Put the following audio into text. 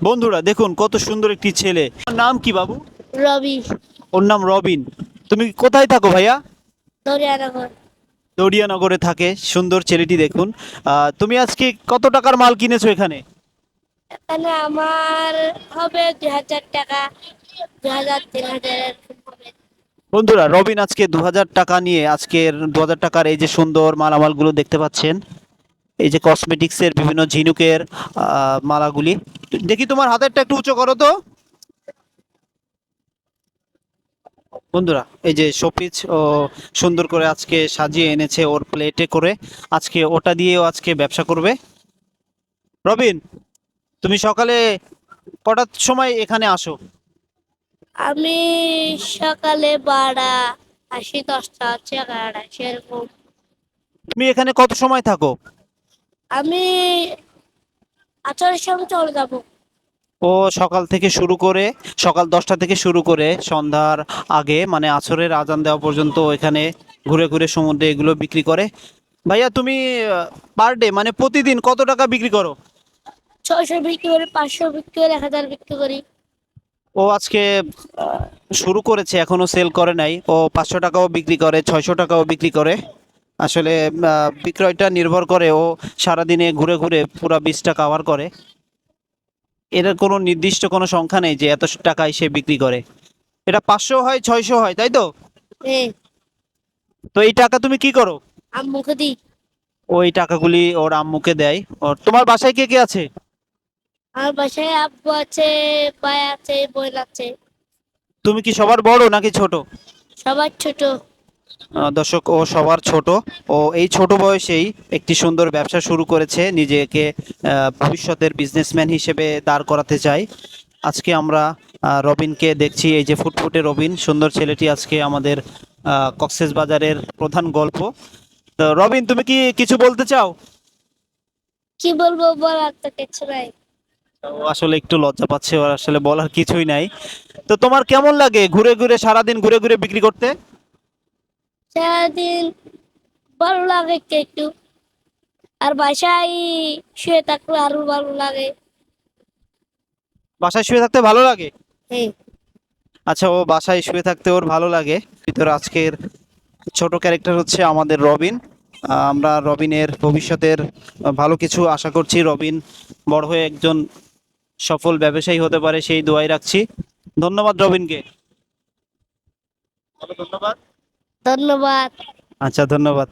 বন্ধুরা দেখুন কত সুন্দর একটি ছেলে। ওর নাম কি বাবু? রবি। ওর নাম রবিন। তুমি কোথায় থাকো ভাইয়া? দরিয়ানগর। দড়িয়ানগরে থাকে সুন্দর ছেলেটি দেখুন। তুমি আজকে কত টাকার মাল কিনেছো এখানে? এখানে আমার হবে 2,000 টাকা, 2,000 3,000 এরকম হবে। বন্ধুরা রবিন আজকে 2,000 টাকা নিয়ে আজকের 2,000 টাকার এই যে সুন্দর মালামালগুলো দেখতে পাচ্ছেন, এই যে কসমেটিক্সের বিভিন্ন ঝিনুকের মালাগুলি। দেখি তোমার হাতেরটা একটু উঁচু করো তো। বন্ধুরা এই যে শোপিস ও সুন্দর করে আজকে সাজিয়ে এনেছে ওর প্লেটে করে। আজকে ওটা দিয়েও আজকে ব্যবসা করবে। রবিন, তুমি সকালে কটার সময় এখানে আসো? আমি সকালে 12টা, আসি 10টা, হচ্ছে 11টা সেরকম। তুমি এখানে কত সময় থাকো? আমি 8টার সময় চলে যাব। ও সকাল থেকে শুরু করে, সকাল 10টা থেকে শুরু করে সন্ধ্যার আগে মানে আসরের আজান দেওয়া পর্যন্ত এখানে ঘুরে ঘুরে সমুদ্রে এগুলো বিক্রি করে। ভাইয়া তুমি পার ডে মানে প্রতিদিন কত টাকা বিক্রি করো? 600 বিক্রি করি, 500 বিক্রি করি, 1,000 বিক্রি করি। ও আজকে আহ, শুরু করেছে, এখনো সেল করে নাই। ও 500 টাকাও বিক্রি করে, 600 টাকাও বিক্রি করে। আসলে বিক্রয়টা নির্ভর করে ও সারাদিনে ঘুরে ঘুরে পুরো 20টা কাভার করে। এর কোনো নির্দিষ্ট কোনো সংখ্যা নেই যে এত টাকায় সে বিক্রি করে। এটা 500 হয়, 600 হয়, তাই তো? হ্যাঁ। তো এই টাকা তুমি কি করো? আম্মুকে দিই। ওই টাকাগুলি ওর আম্মুকে দেয়। ওর তোমার বাসায় কে কে আছে? আমার বাসায় আব্বু আছে, ভাই আছে, বোন আছে। তুমি কি সবার বড় নাকি ছোট? সবার ছোট। দর্শক ও সবার ছোট। ও এই ছোট বয়সেই একটি সুন্দর ব্যবসা শুরু করেছে, নিজেকে ভবিষ্যতের বিজনেসম্যান হিসেবে দাঁড় করাতে চায়। আজকে আমরা রবিনকে দেখছি, এই যে ফুটফুটে রবিন সুন্দর ছেলেটি আজকে আমাদের কক্সবাজারের প্রধান গল্প। তো রবিন, তুমি কি কিছু বলতে চাও? কি বলবো, বলার তো কিছু নাই। ও আসলে একটু লজ্জা পাচ্ছে, ওর আসলে বলার কিছুই নাই। তো তোমার কেমন লাগে ঘুরে ঘুরে সারাদিন ঘুরে ঘুরে বিক্রি করতে? সারাদিন ভালো লাগে একটু একটু, আর বাসায় শুয়ে থাকলে আরো ভালো লাগে। বাসায় শুয়ে থাকতে ভালো লাগে? হ্যাঁ। আচ্ছা, ও বাসায় শুয়ে থাকতে ওর ভালো লাগে। ভিতরে আজকের ছোট ক্যারেক্টার হচ্ছে আমাদের রবিন। আমরা রবিনের ভবিষ্যতের ভালো কিছু আশা করছি। রবিন বড় হয়ে একজন সফল ব্যবসায়ী হতে পারে সেই দোয়াই রাখছি। ধন্যবাদ রবিনকে। ধন্যবাদ। ধন্যবাদ। আচ্ছা, ধন্যবাদ।